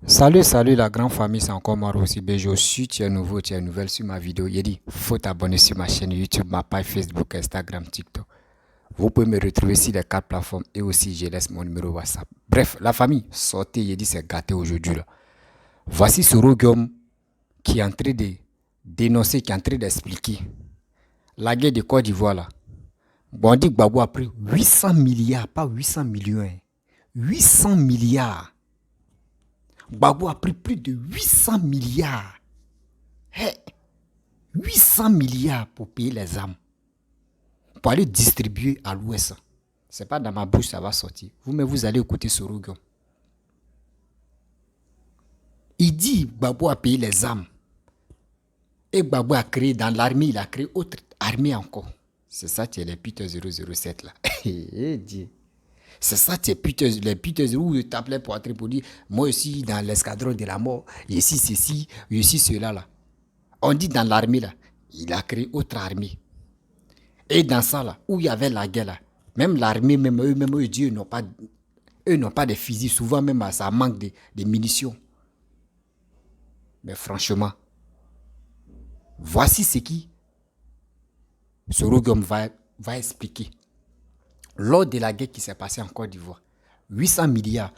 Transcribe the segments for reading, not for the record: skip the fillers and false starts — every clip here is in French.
Salut la grande famille, c'est encore moi aussi. Béjo, si tu es nouveau, tu es nouvelle sur ma vidéo, il dit, faut t'abonner sur ma chaîne YouTube, ma page Facebook, Instagram, TikTok. Vous pouvez me retrouver sur les quatre plateformes et aussi je laisse mon numéro WhatsApp. Bref, la famille, sortez, il dit, c'est gâté aujourd'hui là. Voici ce Rogueum qui est en train de dénoncer, qui est en train d'expliquer la guerre de Côte d'Ivoire là. Bon, on dit que Gbagbo a pris 800 milliards, pas 800 millions. 800 milliards. Gbagbo a pris plus de 800 milliards. Hey, 800 milliards pour payer les armes. Pour aller distribuer à l'Ouest. Ce n'est pas dans ma bouche ça va sortir. Vous-même, vous allez écouter ce Rogueum. Il dit Gbagbo a payé les armes. Et Gbagbo a créé dans l'armée, il a créé autre armée encore. C'est ça, tu es les Peter 007 là. C'est ça, tu es les Peter où tu t'appelais pour entrer pour dire moi aussi dans l'escadron de la mort, je suis ceci, je suis cela là. On dit dans l'armée là, il a créé autre armée. Et dans ça là, où il y avait la guerre là, même l'armée, même eux, Dieu, eux n'ont pas de fusils. Souvent même ça manque de munitions. Mais franchement, voici ce qui ce Rogueum va expliquer. Lors de la guerre qui s'est passée en Côte d'Ivoire, 800 milliards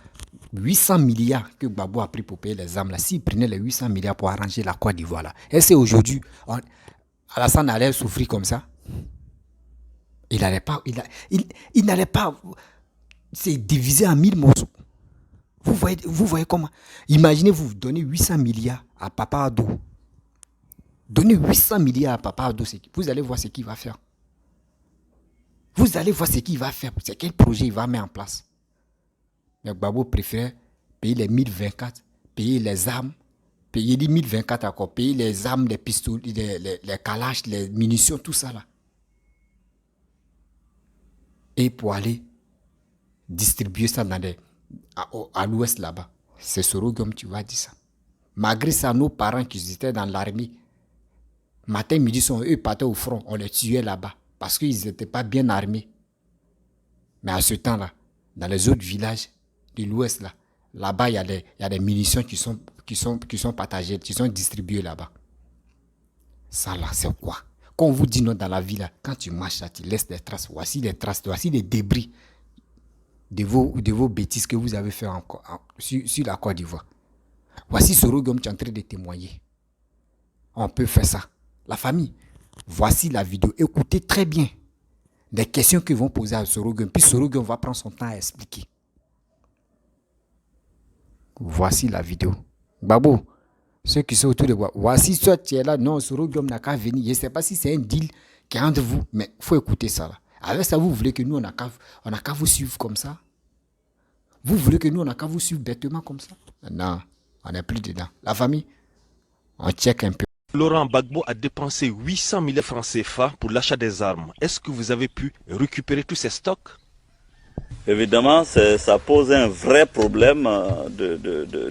que Gbagbo a pris pour payer les armes là, s'il prenait les 800 milliards pour arranger la Côte d'Ivoire là, est-ce qu'aujourd'hui, Alassane allait souffrir comme ça? Il n'allait pas, il n'allait pas se diviser en 1000 morceaux. Vous voyez comment? Imaginez vous donnez 800 milliards à Papa Ado. Donnez 800 milliards à Papa Ado, vous allez voir ce qu'il va faire. Vous allez voir ce qu'il va faire, c'est quel projet il va mettre en place. Mais Gbagbo préfère payer les 1024, payer les armes, payer les 1024 encore, payer les armes, les pistolets, les calaches, les munitions, tout ça là. Et pour aller distribuer ça à l'ouest là-bas. C'est ce Rogueum, tu vas dire ça. Malgré ça, nos parents qui étaient dans l'armée, matin, midi, eux partaient au front, on les tuait là-bas. Parce qu'ils n'étaient pas bien armés. Mais à ce temps-là, dans les autres villages de l'ouest, là-bas, il y a des munitions qui sont partagées, qui sont distribuées là-bas. Ça là, c'est quoi? Quand on vous dit non dans la ville, quand tu marches là, tu laisses des traces. Voici des débris de vos bêtises que vous avez fait sur la Côte d'Ivoire. Voici ce Rogueum qui est en train de témoigner. On peut faire ça. La famille, voici la vidéo. Écoutez très bien les questions qu'ils vont poser à ce Rogueum. Puis ce Rogueum va prendre son temps à expliquer. Voici la vidéo. Babo, ceux qui sont autour de moi, voici soit tu es là, non, ce Rogueum n'a qu'à venir. Je ne sais pas si c'est un deal qui est entre vous, mais il faut écouter ça là. Avec ça, vous voulez que nous, on n'a qu'à vous suivre comme ça? Vous voulez que nous, on n'a qu'à vous suivre bêtement comme ça? Non, on n'est plus dedans. La famille, on check un peu. Laurent Gbagbo a dépensé 800 milliards francs CFA pour l'achat des armes. Est-ce que vous avez pu récupérer tous ces stocks? Évidemment, ça pose un vrai problème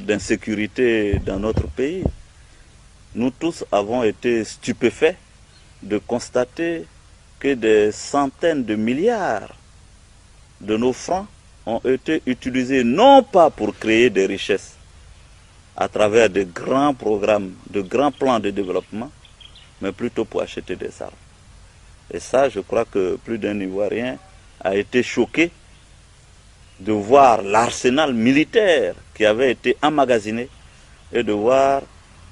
d'insécurité dans notre pays. Nous tous avons été stupéfaits de constater que des centaines de milliards de nos francs ont été utilisés non pas pour créer des richesses à travers de grands programmes, de grands plans de développement, mais plutôt pour acheter des armes. Et ça, je crois que plus d'un Ivoirien a été choqué de voir l'arsenal militaire qui avait été emmagasiné et de voir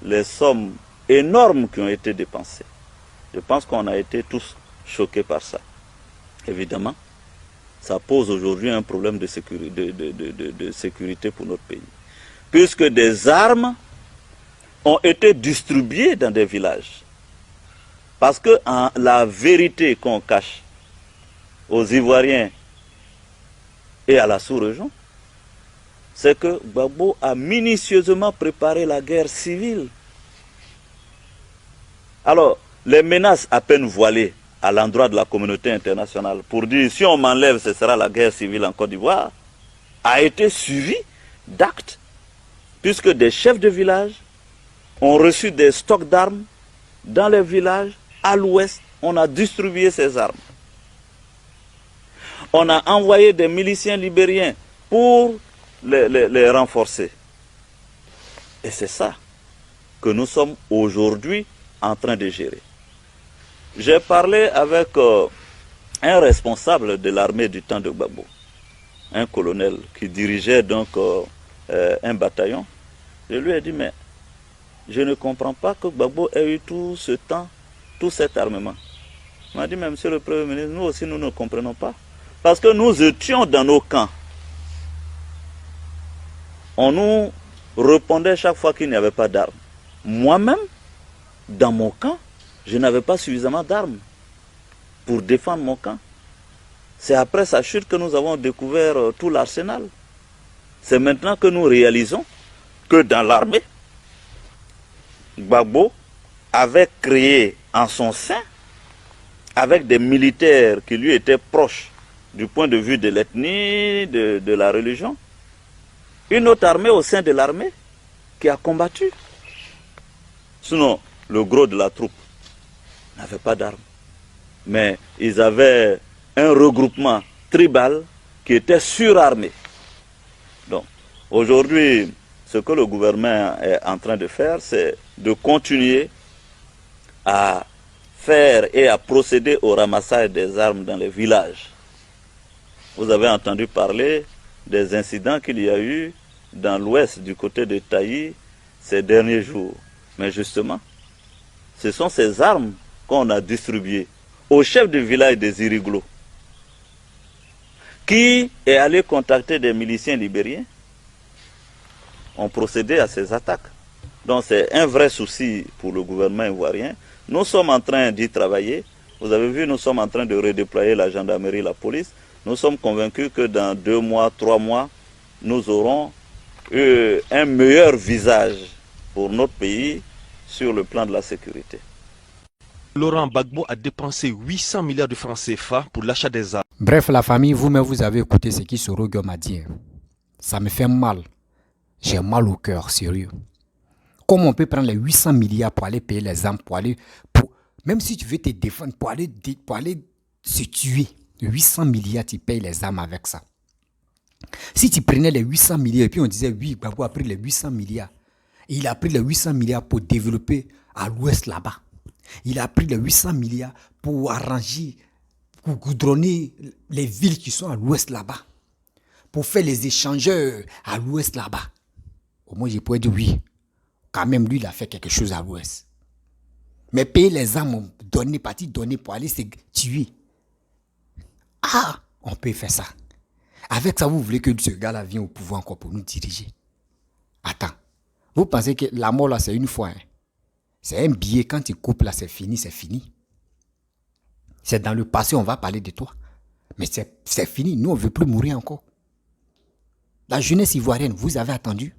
les sommes énormes qui ont été dépensées. Je pense qu'on a été tous choqués par ça. Évidemment, ça pose aujourd'hui un problème de sécurité pour notre pays. Puisque des armes ont été distribuées dans des villages. Parce que la vérité qu'on cache aux Ivoiriens et à la sous-région, c'est que Gbagbo a minutieusement préparé la guerre civile. Alors, les menaces à peine voilées à l'endroit de la communauté internationale pour dire si on m'enlève, ce sera la guerre civile en Côte d'Ivoire, a été suivi d'actes, puisque des chefs de village ont reçu des stocks d'armes dans les villages à l'ouest. On a distribué ces armes. On a envoyé des miliciens libériens pour les renforcer. Et c'est ça que nous sommes aujourd'hui en train de gérer. J'ai parlé avec un responsable de l'armée du temps de Gbagbo, un colonel qui dirigeait donc un bataillon. Je lui ai dit, mais je ne comprends pas que Gbagbo ait eu tout ce temps, tout cet armement. Il m'a dit, mais monsieur le Premier ministre, nous aussi nous ne comprenons pas. Parce que nous étions dans nos camps. On nous répondait chaque fois qu'il n'y avait pas d'armes. Moi-même, dans mon camp, je n'avais pas suffisamment d'armes pour défendre mon camp. C'est après sa chute que nous avons découvert tout l'arsenal. C'est maintenant que nous réalisons que dans l'armée, Gbagbo avait créé en son sein, avec des militaires qui lui étaient proches du point de vue de l'ethnie, de la religion, une autre armée au sein de l'armée qui a combattu. Sinon, le gros de la troupe n'avait pas d'armes. Mais ils avaient un regroupement tribal qui était surarmé. Donc, aujourd'hui, ce que le gouvernement est en train de faire, c'est de continuer à faire et à procéder au ramassage des armes dans les villages. Vous avez entendu parler des incidents qu'il y a eu dans l'ouest du côté de Taï ces derniers jours. Mais justement, ce sont ces armes qu'on a distribuées au chef du village des Iriglo, qui est allé contacter des miliciens libériens, ont procédé à ces attaques. Donc c'est un vrai souci pour le gouvernement ivoirien. Nous sommes en train d'y travailler. Vous avez vu, nous sommes en train de redéployer la gendarmerie, la police. Nous sommes convaincus que dans 2 mois, 3 mois, nous aurons un meilleur visage pour notre pays sur le plan de la sécurité. Laurent Gbagbo a dépensé 800 milliards de francs CFA pour l'achat des armes. Bref, la famille, vous-même, vous avez écouté ce qu'Issoro Guom a dit. Ça me fait mal. J'ai mal au cœur, sérieux. Comment on peut prendre les 800 milliards pour aller payer les armes, même si tu veux te défendre, pour aller se tuer, 800 milliards, tu payes les armes avec ça. Si tu prenais les 800 milliards et puis on disait, oui, Gbagbo a pris les 800 milliards. Et il a pris les 800 milliards pour développer à l'ouest là-bas. Il a pris les 800 milliards pour arranger, pour goudronner les villes qui sont à l'ouest là-bas. Pour faire les échangeurs à l'ouest là-bas. Au moins, je pourrais dire oui. Quand même, lui, il a fait quelque chose à l'ouest. Mais payer les armes, donner pour aller se tuer. Ah, on peut faire ça. Avec ça, vous voulez que ce gars-là vienne au pouvoir encore pour nous diriger. Attends. Vous pensez que la mort, là, c'est une fois. C'est un billet. Quand tu coupes, là, c'est fini, c'est fini. C'est dans le passé, on va parler de toi. Mais c'est fini. Nous, on ne veut plus mourir encore. La jeunesse ivoirienne, vous avez attendu.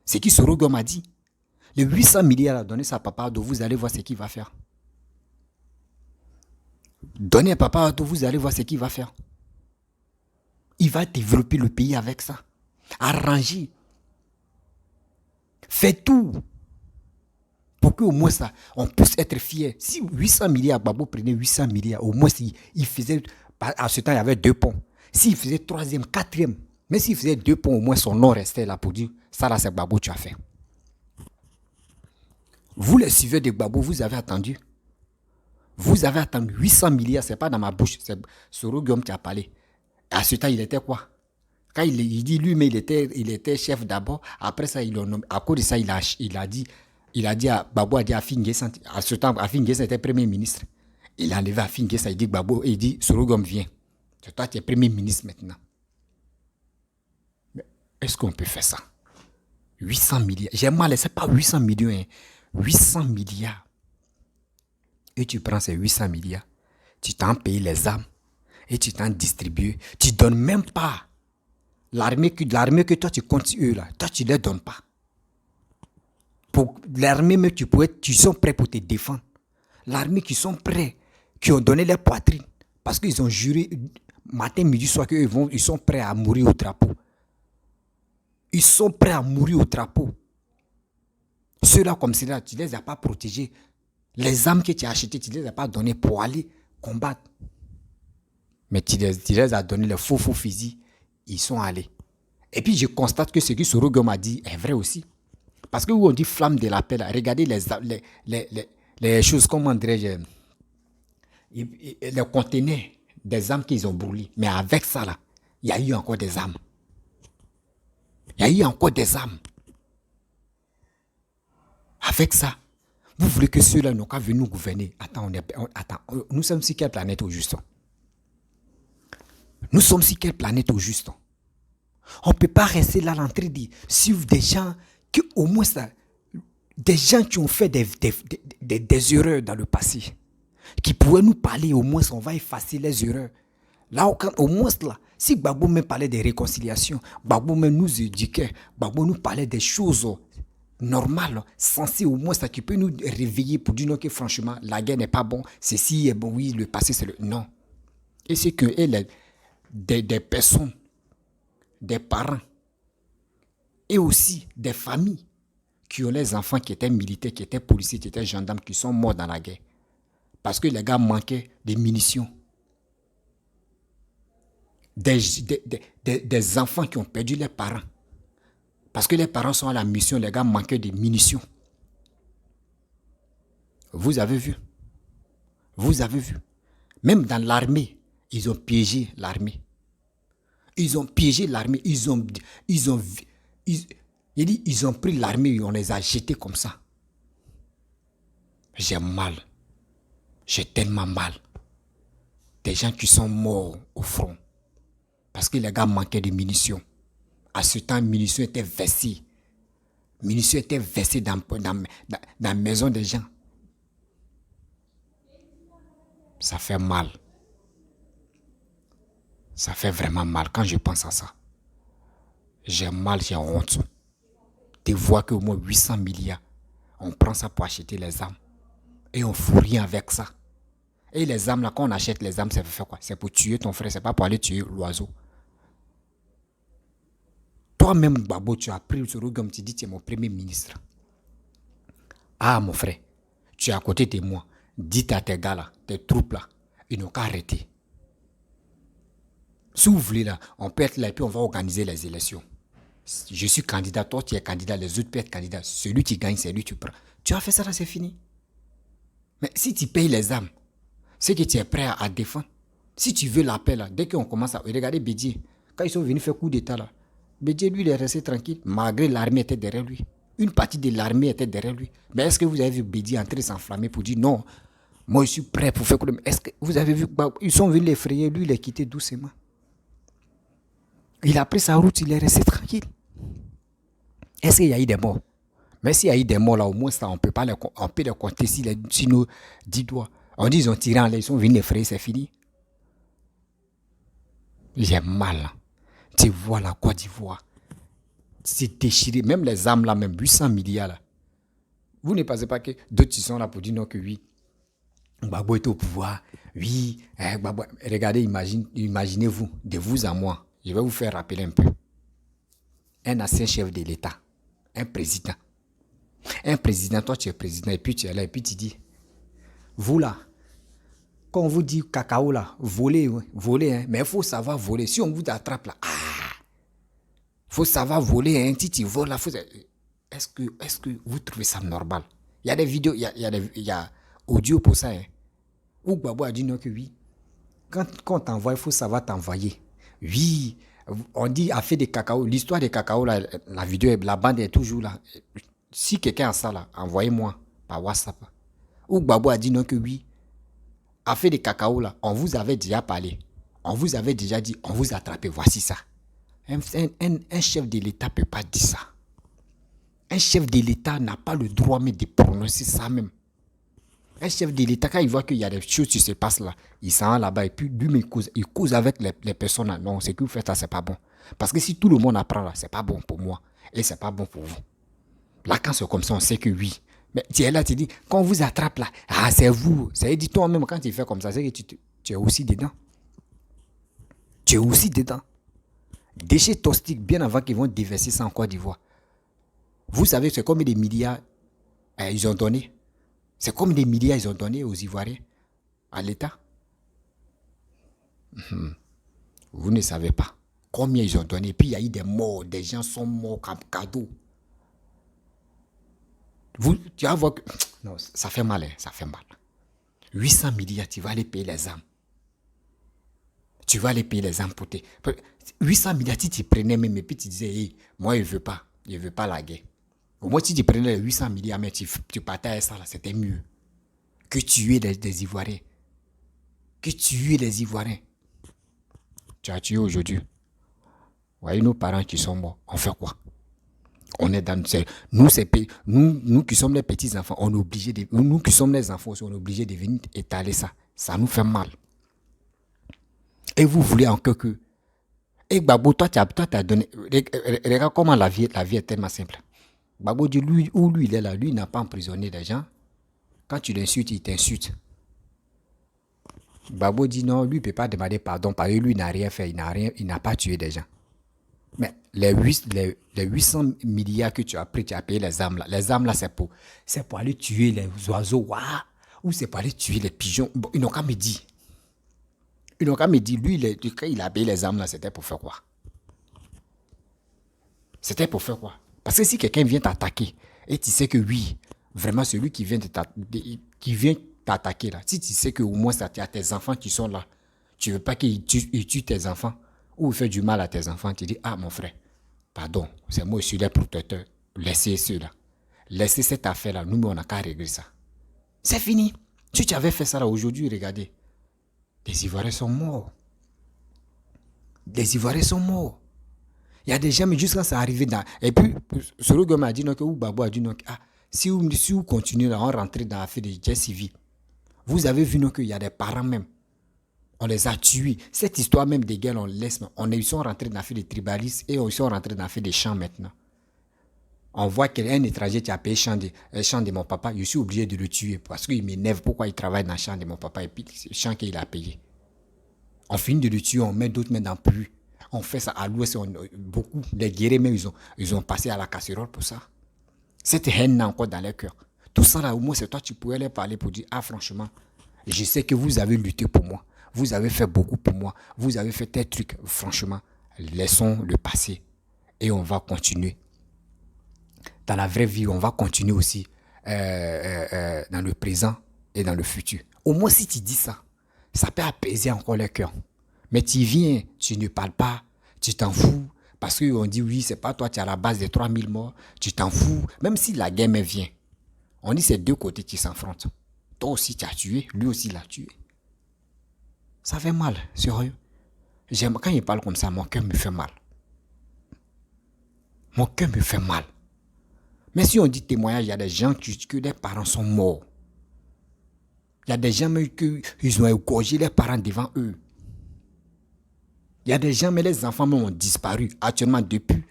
C'est qui Issoro Guom a dit. Les 800 milliards à donner ça à Papa Addo, vous allez voir ce qu'il va faire. Donnez à Papa Addo, vous allez voir ce qu'il va faire. Il va développer le pays avec ça. Arranger. Faites tout. Pour qu'au moins ça, on puisse être fiers. Si 800 milliards, Gbagbo prenait 800 milliards, au moins il faisait, à ce temps il y avait 2 ponts. S'il faisait 3e, 4e, mais s'il faisait 2 ponts, au moins son nom restait là pour dire, ça là c'est Gbagbo, tu as fait. Vous les suivez de Gbagbo, vous avez attendu. Vous avez attendu 800 milliards, c'est pas dans ma bouche, c'est Issoro Guom qui a parlé. À ce temps, il était quoi? Quand il dit lui, mais il était chef d'abord. Après ça, à cause de ça, il a dit à Gbagbo, a dit à Fingé, à ce temps, Fingé était premier ministre. Il a enlevé à Fingé, ça, il dit Gbagbo, il dit Issoro Guom viens. C'est toi qui es premier ministre maintenant. Mais est-ce qu'on peut faire ça? 800 milliards. J'ai mal, c'est pas 800 millions. Hein. 800 milliards. Et tu prends ces 800 milliards, tu t'en payes les armes et tu t'en distribues. Tu ne donnes même pas l'armée que toi tu comptes eux là. Toi tu ne les donnes pas. Pour l'armée même tu sont prêts pour te défendre. L'armée qui sont prêts, qui ont donné leur poitrine parce qu'ils ont juré matin, midi, soir qu'ils sont prêts à mourir au drapeau. Ils sont prêts à mourir au drapeau. Ceux-là comme ceux-là, tu ne les as pas protégés. Les armes que tu as achetées, tu ne les as pas données pour aller combattre. Mais tu les as donné les faux fusils. Ils sont allés. Et puis je constate que ce que Issoro Guom a dit est vrai aussi. Parce que où on dit flamme de la paix, là, regardez les choses, comment dirais-je, les conteneurs des âmes qu'ils ont brûlés. Mais avec ça, là, il y a eu encore des âmes. Il y a eu encore des âmes. Avec ça, vous voulez que ceux-là n'ont qu'à venir nous gouverner. Attends, nous sommes sur quelle planète au juste? Nous sommes sur quelle planète au juste? On ne peut pas rester là en train de suivre des gens qui, au moins, ça, des gens qui ont fait des erreurs dans le passé, qui pourraient nous parler, au moins, on va effacer les erreurs. Là, au moins, là, si Gbagbo me parlait de réconciliation, Gbagbo me nous éduquait, Gbagbo nous parlait des choses normales, censées au moins, ça qui peut nous réveiller pour dire non, que franchement, la guerre n'est pas bon, ceci est bon, oui, le passé, c'est le... Non. Et c'est que des personnes, des parents, et aussi des familles qui ont les enfants qui étaient militaires, qui étaient policiers, qui étaient gendarmes, qui sont morts dans la guerre. Parce que les gars manquaient de munitions. Des enfants qui ont perdu leurs parents. Parce que les parents sont à la mission, les gars manquaient de munitions. Vous avez vu. Vous avez vu. Même dans l'armée, ils ont piégé l'armée. Ils ont piégé l'armée. Ils ont pris l'armée et on les a jetés comme ça. J'ai mal. J'ai tellement mal. Des gens qui sont morts au front. Parce que les gars manquaient de munitions. À ce temps, munitions étaient versées. Munitions étaient versées dans la maison des gens. Ça fait mal. Ça fait vraiment mal quand je pense à ça. J'ai mal, j'ai honte. De voir qu'au moins 800 milliards, on prend ça pour acheter les armes. Et on ne fout rien avec ça. Et les armes, là, quand on achète les armes, ça fait quoi? C'est pour tuer ton frère, c'est pas pour aller tuer l'oiseau. Toi-même, Babo, tu as pris le comme tu dis, tu es mon premier ministre. Ah, mon frère, tu es à côté de moi. Dites à tes gars là, tes troupes là, ils n'ont qu'à arrêter. Si vous voulez là, on peut être là et puis on va organiser les élections. Je suis candidat, toi tu es candidat, les autres peuvent être candidats. Celui qui gagne, c'est lui qui prend. Tu as fait ça là, c'est fini. Mais si tu payes les armes, c'est que tu es prêt à défendre. Si tu veux la paix là, dès qu'on commence à... Regardez Bédier, quand ils sont venus faire coup d'état là, Bédier lui il est resté tranquille, malgré l'armée était derrière lui. Une partie de l'armée était derrière lui. Mais est-ce que vous avez vu Bédier entrer de s'enflammer pour dire non, moi je suis prêt pour faire coup de... Est-ce que vous avez vu, ils sont venus l'effrayer, lui il est quitté doucement. Il a pris sa route, il est resté tranquille. Est-ce qu'il y a eu des morts? Mais s'il y a eu des morts là, au moins ça, on peut les compter si nos 10 doigts. On dit ils ont tiré en l'air, ils sont venus l'effrayer, c'est fini. J'ai mal. Tu vois la Côte d'Ivoire. C'est déchiré. Même les âmes là, même 800 milliards là. Vous ne pensez pas que d'autres sont là pour dire non que oui. Gbagbo est au pouvoir. Oui. Gbagbo. Regardez, imaginez-vous, de vous à moi. Je vais vous faire rappeler un peu. Un ancien chef de l'État. Un président. Un président, toi tu es président et puis tu es là et puis tu dis, vous là, quand on vous dit cacao là, voler, hein, mais il faut savoir voler. Si on vous attrape là, il faut savoir voler, hein, si tu voles là, est-ce que vous trouvez ça normal? Il y a des vidéos, il y a audio pour ça, hein. Où Gbagbo a dit non que oui. Quand on t'envoie, il faut savoir t'envoyer. Oui, on dit a fait des cacao. L'histoire des cacao, là, la vidéo, la bande est toujours là. Si quelqu'un a ça là, envoyez-moi par WhatsApp. Où Gbagbo a dit non que oui. A fait des cacao là, on vous avait déjà parlé. On vous avait déjà dit, on vous a attrapé, voici ça. Un chef de l'État ne peut pas dire ça. Un chef de l'État n'a pas le droit même de prononcer ça même. Un chef de l'État, quand il voit qu'il y a des choses qui se passent là, il s'en va là-bas et puis lui, il cause avec les personnes là. Non, ce que vous faites là, c'est pas bon. Parce que si tout le monde apprend là, c'est pas bon pour moi et c'est pas bon pour vous. Là, quand c'est comme ça, on sait que oui. Mais tu es là, tu dis, quand on vous attrape là, c'est vous. Ça veut dire toi-même, quand tu fais comme ça, c'est que tu es aussi dedans. Tu es aussi dedans. Déchets toxiques, bien avant qu'ils vont déverser ça en Côte d'Ivoire. Vous savez, c'est combien de milliards ils ont donné? C'est combien de milliards ils ont donné aux Ivoiriens, à l'État? Vous ne savez pas combien ils ont donné. Puis il y a eu des morts, des gens sont morts comme cadeau. Tu vas voir que... Non, ça fait mal, hein, ça fait mal. 800 milliards, tu vas aller payer les armes. Tu vas aller payer les armes pour tes... 800 milliards, si tu prenais même et puis tu disais, hey, moi, je ne veux pas la guerre. Au moins, si tu prenais les 800 milliards, mais tu partageais ça, là, c'était mieux. Que tuer des Ivoiriens. Que tuer les Ivoiriens. Tu as tué aujourd'hui. Voyez nos parents qui sont morts. On fait quoi? On est dans... Nous qui sommes les petits-enfants, on est obligé de... Nous qui sommes les enfants aussi, on est obligé de venir étaler ça. Ça nous fait mal. Et vous voulez encore que... Et Gbagbo, toi, tu as donné... Regarde comment la vie est tellement simple. Gbagbo dit, lui, il est là, lui, il n'a pas emprisonné les gens. Quand tu l'insultes, il t'insulte. Gbagbo dit non, lui, il ne peut pas demander pardon parce que lui, il n'a rien fait, il n'a pas tué des gens. Mais les 800 milliards que tu as pris, tu as payé les armes là, c'est pour aller tuer les oiseaux, ou c'est pour aller tuer les pigeons. Bon, ils n'ont qu'à me dire. Lui, quand il a payé les armes là, c'était pour faire quoi? C'était pour faire quoi? Parce que si quelqu'un vient t'attaquer, et tu sais que oui, vraiment celui qui vient t'attaquer là, si tu sais que au moins tu as tes enfants qui sont là, tu ne veux pas qu'il tue tes enfants, ou fait du mal à tes enfants, tu dis, ah mon frère, pardon, c'est moi, je suis le protecteur, laissez ceux-là. Laissez cette affaire-là, nous, on n'a qu'à régler ça. C'est fini. Si tu avais fait ça là aujourd'hui, regardez, les Ivoiriens sont morts. Les Ivoiriens sont morts. Il y a des gens, mais juste quand ça arrive dans... Et puis, Soro Goma a dit, non, que Gbagbo a dit, non, si vous continuez à rentrer dans l'affaire de jet civil, vous avez vu qu'il y a des parents même. On les a tués. Cette histoire même des guerres, on laisse. Ils sont rentrés dans l'affaire des tribalistes et ils sont rentrés dans l'affaire des champs maintenant. On voit qu'un étranger qui a payé le champ de mon papa, je suis obligé de le tuer parce qu'il m'énerve pourquoi il travaille dans le champ de mon papa et puis le champ qu'il a payé. On finit de le tuer, on met d'autres mains dans le pluie. On fait ça à l'ouest, beaucoup. Les guerriers même, ils ont passé à la casserole pour ça. Cette haine encore dans leur cœur. Tout ça là, au moins, c'est toi, tu pourrais leur parler pour dire, ah franchement, je sais que vous avez lutté pour moi. Vous avez fait beaucoup pour moi. Vous avez fait tel truc. Franchement, laissons le passé. Et on va continuer. Dans la vraie vie, on va continuer aussi dans le présent et dans le futur. Au moins, si tu dis ça, ça peut apaiser encore le cœur. Mais tu viens, tu ne parles pas, tu t'en fous. Parce qu'on dit, oui, c'est pas toi, tu es à la base des 3000 morts. Tu t'en fous. Même si la guerre vient, on dit c'est deux côtés qui s'affrontent. Toi aussi, tu as tué. Lui aussi, il a tué. Ça fait mal, sérieux. Quand il parle comme ça, mon cœur me fait mal. Mon cœur me fait mal. Mais si on dit témoignage, il y a des gens que les parents sont morts. Il y a des gens qui ont égorgé les parents devant eux. Il y a des gens, mais les enfants même ont disparu. Actuellement, depuis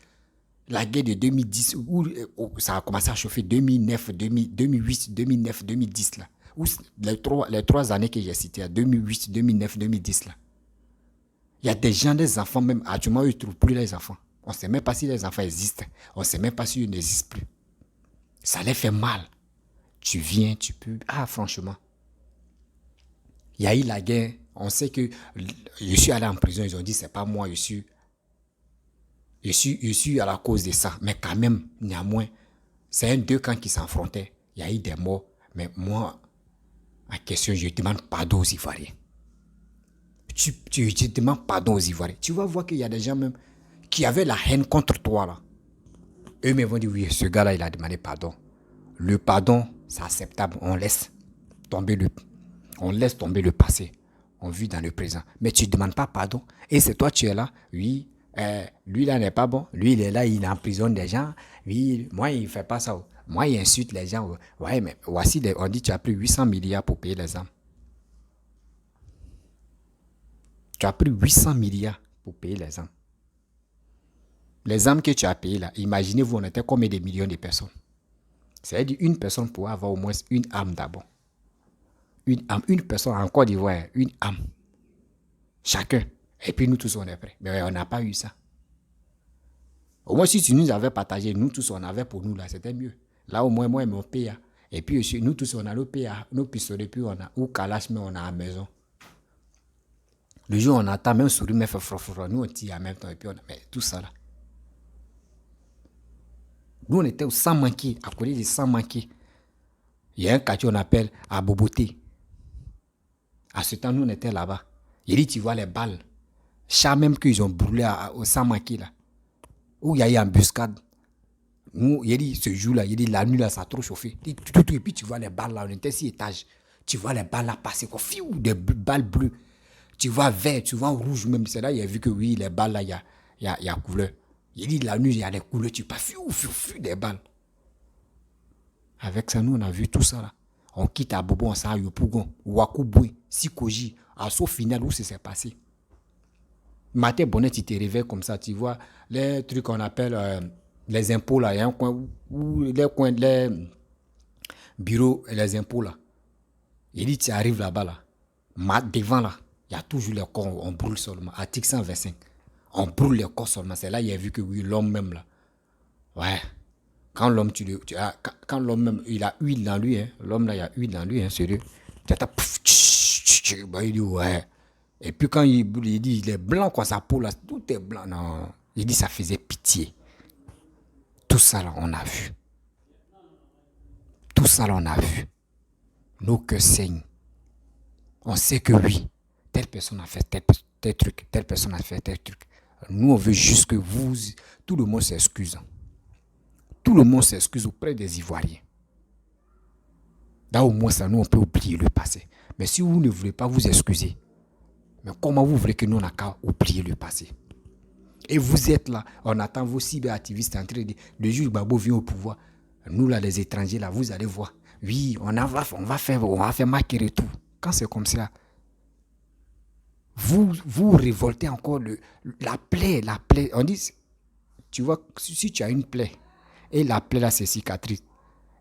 la guerre de 2010, où ça a commencé à chauffer, 2009, 2008, 2009, 2010, là. Où les trois années que j'ai citées, 2008, 2009, 2010, là. Il y a des gens, des enfants même, actuellement, ils ne trouvent plus les enfants. On ne sait même pas si les enfants existent. On ne sait même pas s'ils n'existent plus. Ça les fait mal. Tu viens, tu peux... Ah, franchement. Il y a eu la guerre. On sait que je suis allé en prison. Ils ont dit, c'est pas moi, je suis à la cause de ça. Mais quand même, néanmoins, c'est deux camps qui s'affrontaient. Il y a eu des morts. Mais moi, en question, je demande pardon aux Ivoiriens. Tu demandes pardon aux Ivoiriens. Tu vas voir qu'il y a des gens même qui avaient la haine contre toi, là. Eux me vont dire, oui, ce gars-là, il a demandé pardon. Le pardon, c'est acceptable. On laisse tomber le passé. On vit dans le présent. Mais tu ne demandes pas pardon. Et c'est toi, tu es là. Oui, lui, là, n'est pas bon. Lui, il est là, il emprisonne des gens. Oui, moi, il ne fait pas ça. Moi, il insulte les gens. Ouais, mais voici, on dit que tu as pris 800 milliards pour payer les armes. Tu as pris 800 milliards pour payer les armes. Les armes que tu as payées là, imaginez-vous, on était combien de millions de personnes. C'est-à-dire une personne pourrait avoir au moins une arme d'abord. Une âme, une personne en Côte d'Ivoire, une âme. Chacun. Et puis nous tous, on est prêts. Mais on n'a pas eu ça. Au moins, si tu nous avais partagé, nous tous, on avait pour nous, là, c'était mieux. Là, au moins, moi et mon père. Et puis, nous tous, on a nos pères, nos pistolets, puis on a, ou Kalash, mais on a à la maison. Le jour où on attend, même souris, mais fait froid, nous, on tire en même temps, et puis on a, mais tout ça, là. Nous, on était au sans manquer, à côté de sans manquer. Il y a un quartier qu'on appelle à Boboté. À ce temps, nous, on était là-bas. Il dit, tu vois les balles. Chats même qu'ils ont brûlé au Samaki, là. Où il y a eu embuscade. Nous, il dit, ce jour-là, il dit, la nuit, là, ça a trop chauffé. Et puis, tu vois les balles, là, on était 6 étages. Tu vois les balles, là, passer, quoi. Fiou, des balles bleues. Tu vois vert, tu vois rouge même. C'est là, il a vu que oui, les balles, là, il y a couleur. Il dit, la nuit, il y a des couleurs, tu pas fiou, des balles. Avec ça, nous, on a vu tout ça, là. On quitte à Bobo, on s'en va à Yopougon, Wakuboué, Sikoji, à saut final, où ça s'est passé. Matin, bonnet, tu te réveilles comme ça, tu vois, les trucs qu'on appelle les impôts, là, il y a un coin où les bureaux et les impôts, là. Il dit, tu arrives là-bas, là. Devant, là, il y a toujours les corps, on brûle seulement. Article 125. On brûle les corps seulement. C'est là, il a vu que oui, l'homme même, là. Ouais. Quand l'homme, quand l'homme même, il a huile dans lui, hein. L'homme, là, il a huile dans lui, hein, sérieux. Il dit, ouais. Et puis quand il dit, il est blanc, quoi, sa peau, là, tout est blanc. Non. Il dit, ça faisait pitié. Tout ça, là, on a vu. Tout ça, là, on a vu. Nos cœurs saignent. On sait que oui, telle personne a fait tel truc, telle personne a fait tel truc. Nous, on veut juste que vous, tout le monde s'excuse. Tout le monde s'excuse auprès des Ivoiriens. Là, au moins, ça, nous, on peut oublier le passé. Mais si vous ne voulez pas vous excuser, mais comment vous voulez que nous, on n'a qu'à oublier le passé? Et vous êtes là, on attend vos cyberactivistes en train de dire, le juge Gbagbo vient au pouvoir. Nous, là, les étrangers, là, vous allez voir. Oui, on va faire marquer et tout. Quand c'est comme ça, vous révoltez encore la plaie. On dit, tu vois, si tu as une plaie, et la plaie là, c'est cicatrice,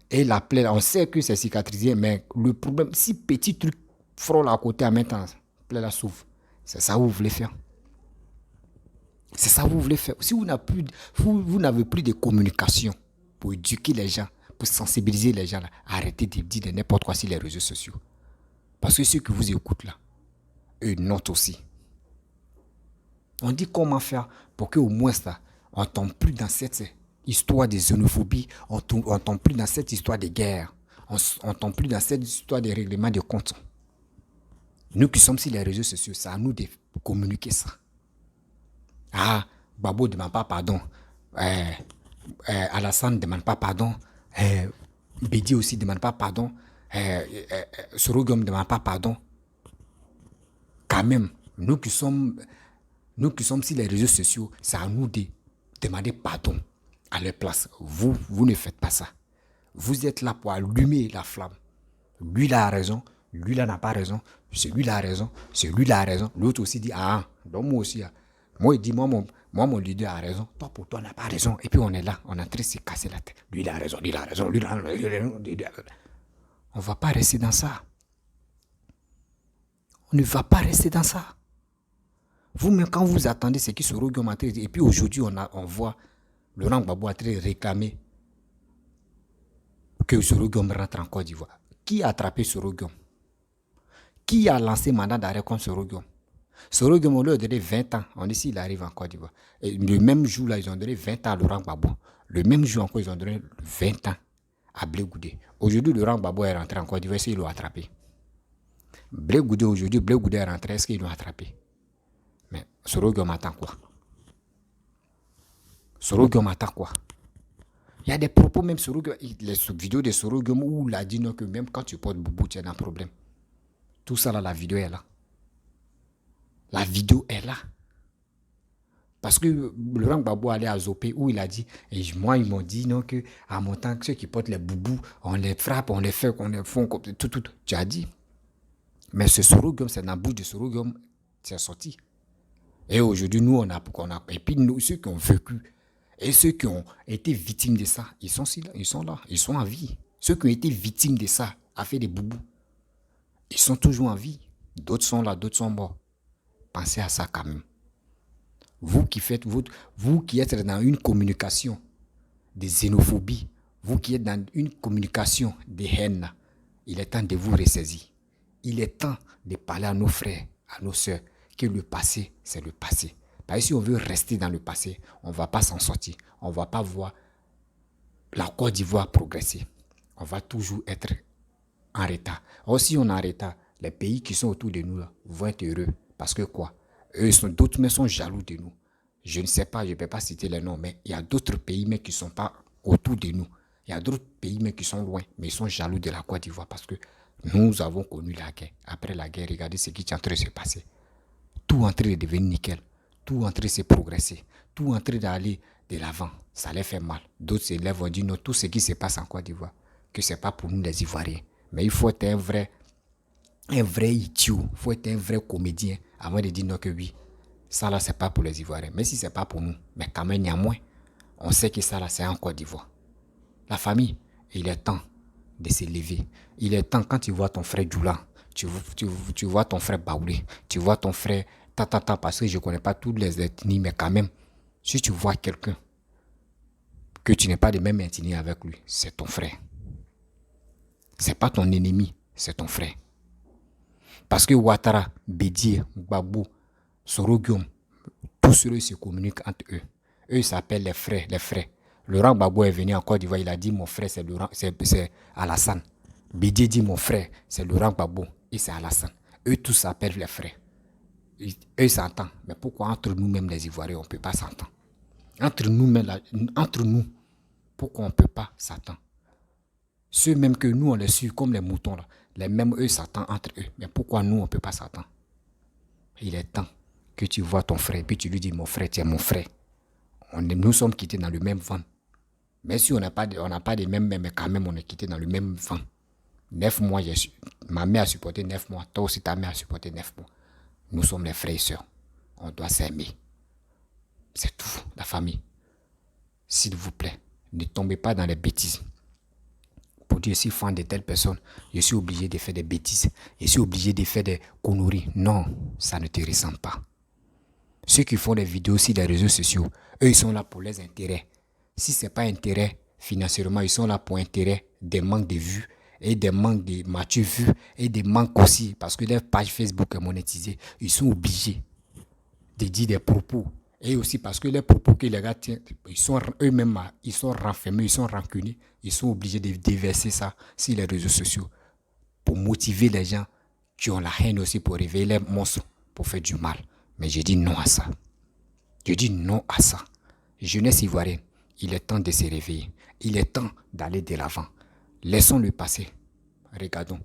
et la plaie là, on sait que c'est cicatrisé, mais le problème, si petit truc frôle à côté en même temps, la plaie là s'ouvre. C'est ça que vous voulez faire. C'est ça que vous voulez faire. Si vous n'avez plus de communication pour éduquer les gens, pour sensibiliser les gens, là, arrêtez de dire n'importe quoi sur les réseaux sociaux. Parce que ceux qui vous écoutent là, eux notent aussi. On dit comment faire pour qu'au moins ça, on ne tombe plus dans cette histoire de xénophobie, on ne tombe plus dans cette histoire de guerre, on ne tombe plus dans cette histoire de règlement de comptes. Nous qui sommes sur les réseaux sociaux, c'est à nous de communiquer ça. Ah, Babo ne demande pas pardon. Alassane ne demande pas pardon. Bédi aussi ne demande pas pardon. Sorogom ne demande pas pardon. Quand même, nous qui sommes sur les réseaux sociaux, c'est à nous de demander pardon à leur place. Vous ne faites pas ça. Vous êtes là pour allumer la flamme. Lui, là a raison. Lui, là n'a pas raison. Celui-là a raison. Celui-là a raison. L'autre aussi dit, ah, donc moi aussi. Moi, il dit, moi, mon leader a raison. Toi, pour toi, n'a pas raison. Et puis, on est là. On est en train de se casser la tête. Lui, il a raison. Lui, il a raison. Lui, il a raison. On ne va pas rester dans ça. On ne va pas rester dans ça. Vous-même, quand vous attendez ce qui se regarde, et puis aujourd'hui, on voit Laurent Gbagbo en train de réclamer que Sorogom rentre en Côte d'Ivoire. Qui a attrapé Sorogom? Qui a lancé mandat d'arrêt contre Sorogom? Sorogom, on lui a donné 20 ans. On dit s'il arrive en Côte d'Ivoire. Et le même jour, là, ils ont donné 20 ans à Laurent Gbagbo. Le même jour encore, ils ont donné 20 ans à Blé Goudé. Aujourd'hui, Laurent Gbagbo est rentré en Côte d'Ivoire, est-ce qu'ils l'ont attrapé? Blé Goudé, aujourd'hui, Blé Goudé est rentré, est-ce qu'ils l'ont attrapé? Mais Sorogom attend quoi? Sorogom attend quoi? Il y a des propos même Sorogom, les vidéos de Sorogom où il a dit non, que même quand tu portes boubou, tu as un problème. Tout ça là, la vidéo est là. La vidéo est là. Parce que Laurent Gbagbo allait à Zopé où il a dit, et moi ils m'ont dit non, que à mon temps, ceux qui portent les boubous, on les frappe, on les fait, on les font, tout. Tu as dit. Mais ce Sorogom, c'est dans la bouche de Sorogom, c'est sorti. Et aujourd'hui, nous, on a. Et puis, nous, ceux qui ont vécu et ceux qui ont été victimes de ça, ils sont là, ils sont en vie. Ceux qui ont été victimes de ça, à faire des boubous, ils sont toujours en vie. D'autres sont là, d'autres sont morts. Pensez à ça quand même. Vous qui êtes dans une communication de xénophobie, vous qui êtes dans une communication de haine, il est temps de vous ressaisir. Il est temps de parler à nos frères, à nos sœurs, que le passé, c'est le passé. Parce que si on veut rester dans le passé, on ne va pas s'en sortir. On ne va pas voir la Côte d'Ivoire progresser. On va toujours être en retard. Or, si on est en retard, les pays qui sont autour de nous là, vont être heureux. Parce que quoi? D'autres mais sont jaloux de nous. Je ne sais pas, je ne peux pas citer les noms, mais il y a d'autres pays mais qui ne sont pas autour de nous. Il y a d'autres pays mais qui sont loin, mais ils sont jaloux de la Côte d'Ivoire parce que nous avons connu la guerre. Après la guerre, regardez ce qui est en train de se passer. Tout est en train de devenir nickel. Tout est en train de se progresser. Tout est en train d'aller de l'avant. Ça les fait mal. D'autres s'élèvent et disent non, tout ce qui se passe en Côte d'Ivoire, que ce n'est pas pour nous les Ivoiriens. Mais il faut être un vrai idiot, il faut être un vrai comédien avant de dire non que oui, ça là c'est pas pour les Ivoiriens. Mais si c'est pas pour nous, mais quand même néanmoins, on sait que ça là c'est en Côte d'Ivoire. La famille, il est temps de se lever. Il est temps quand tu vois ton frère Djoula, tu vois ton frère Baoulé, tu vois ton frère Tata, parce que je ne connais pas toutes les ethnies, mais quand même, si tu vois quelqu'un que tu n'es pas de même ethnie avec lui, c'est ton frère. C'est pas ton ennemi, c'est ton frère. Parce que Ouattara, Bédié, Gbagbo, Sorogium, tous ceux se communiquent entre eux. Eux s'appellent les frères, les frères. Laurent Gbagbo est venu en Côte d'Ivoire, il a dit mon frère c'est Alassane. Bédié dit mon frère c'est Laurent Gbagbo et c'est Alassane. Eux tous s'appellent les frères. Eux s'entendent. Mais pourquoi entre nous-mêmes les Ivoiriens on ne peut pas s'entendre? Entre nous, pourquoi on ne peut pas s'entendre? Ceux mêmes que nous on les suit comme les moutons là, les mêmes eux s'attendent entre eux. Mais pourquoi nous on ne peut pas s'attendre? Il est temps que tu vois ton frère, puis tu lui dis mon frère, tu es mon frère. Nous sommes quittés dans le même vent. Mais si on n'a pas les mêmes, mais quand même on est quittés dans le même vent. 9 mois, ma mère a supporté 9 mois, toi aussi ta mère a supporté 9 mois. Nous sommes les frères et sœurs. On doit s'aimer. C'est tout, la famille. S'il vous plaît, ne tombez pas dans les bêtises. Pour dire, je suis fan de telle personne, je suis obligé de faire des bêtises, je suis obligé de faire des conneries. Non, ça ne te ressemble pas. Ceux qui font des vidéos sur les réseaux sociaux, eux, ils sont là pour les intérêts. Si ce n'est pas intérêt financièrement, ils sont là pour intérêt des manques de vues et des manques de matchs vus et des manques aussi, parce que leur page Facebook est monétisée, ils sont obligés de dire des propos. Et aussi parce que les propos que les gars tiennent, ils sont eux-mêmes, ils sont renfermés, ils sont rancuniers, ils sont obligés de déverser ça sur les réseaux sociaux pour motiver les gens qui ont la haine aussi, pour réveiller les monstres, pour faire du mal. Mais je dis non à ça. Je dis non à ça. Jeunesse ivoirienne, il est temps de se réveiller. Il est temps d'aller de l'avant. Laissons le passé. Regardons.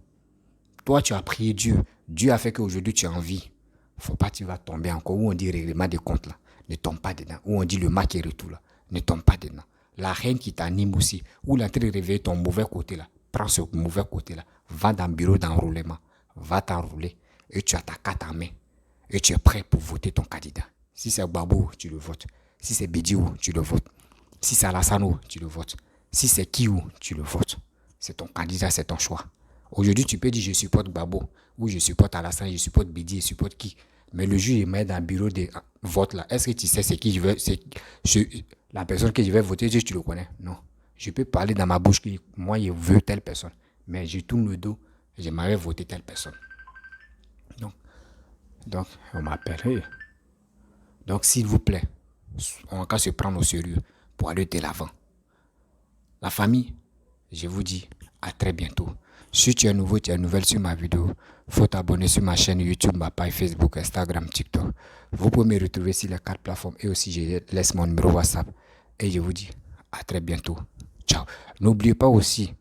Toi, tu as prié Dieu. Dieu a fait qu'aujourd'hui, tu as envie. Faut pas que tu vas tomber encore. Où on dit règlement de compte là. Ne tombe pas dedans. Où on dit le match et retour là. Ne tombe pas dedans. La haine qui t'anime aussi. Ou l'entrée de réveiller ton mauvais côté là. Prends ce mauvais côté là. Va dans le bureau d'enrôlement. Va t'enrôler. Et tu as ta carte en main. Et tu es prêt pour voter ton candidat. Si c'est Babou, tu le votes. Si c'est Bédiou, tu le votes. Si c'est Alassano, tu le votes. Si c'est Kiou, tu le votes. C'est ton candidat, c'est ton choix. Aujourd'hui, tu peux dire je supporte Babou, ou je supporte Alassane, je supporte Bédi, je supporte qui. Mais le jour, il met dans le bureau de vote là. Est-ce que tu sais c'est qui je veux, la personne que je vais voter, tu le connais? Non. Je peux parler dans ma bouche que moi, je veux telle personne. Mais je tourne le dos, j'aimerais voter telle personne. Donc, on m'appelle. Hey. Donc, s'il vous plaît, on va se prendre au sérieux pour aller de l'avant. La famille, je vous dis à très bientôt. Si tu es nouveau, tu es nouvelle sur ma vidéo, il faut t'abonner sur ma chaîne YouTube, ma page Facebook, Instagram, TikTok. Vous pouvez me retrouver sur les 4 plateformes et aussi je laisse mon numéro WhatsApp. Et je vous dis à très bientôt. Ciao. N'oubliez pas aussi,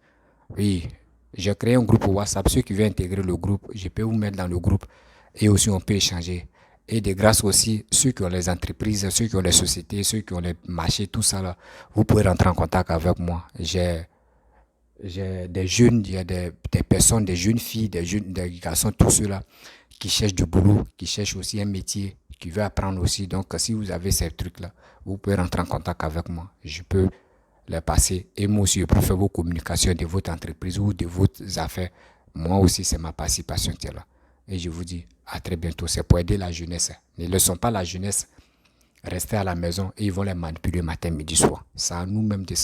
oui, j'ai créé un groupe WhatsApp. Ceux qui veulent intégrer le groupe, je peux vous mettre dans le groupe. Et aussi, on peut échanger. Et de grâce aussi, ceux qui ont les entreprises, ceux qui ont les sociétés, ceux qui ont les marchés, tout ça là, vous pouvez rentrer en contact avec moi. J'ai des jeunes, il y a des personnes, des jeunes filles, des garçons, tous ceux-là qui cherchent du boulot, qui cherchent aussi un métier, qui veulent apprendre aussi. Donc, si vous avez ces trucs-là, vous pouvez rentrer en contact avec moi. Je peux les passer. Et moi aussi, je peux faire vos communications de votre entreprise ou de vos affaires. Moi aussi, c'est ma participation qui est là. Et je vous dis à très bientôt. C'est pour aider la jeunesse. Ne laissons pas la jeunesse rester à la maison et ils vont les manipuler matin, midi, soir. C'est à nous-mêmes de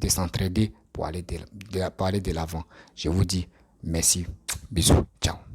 s'entraider pour aller de l'avant. Je vous dis merci. Bisous. Ciao.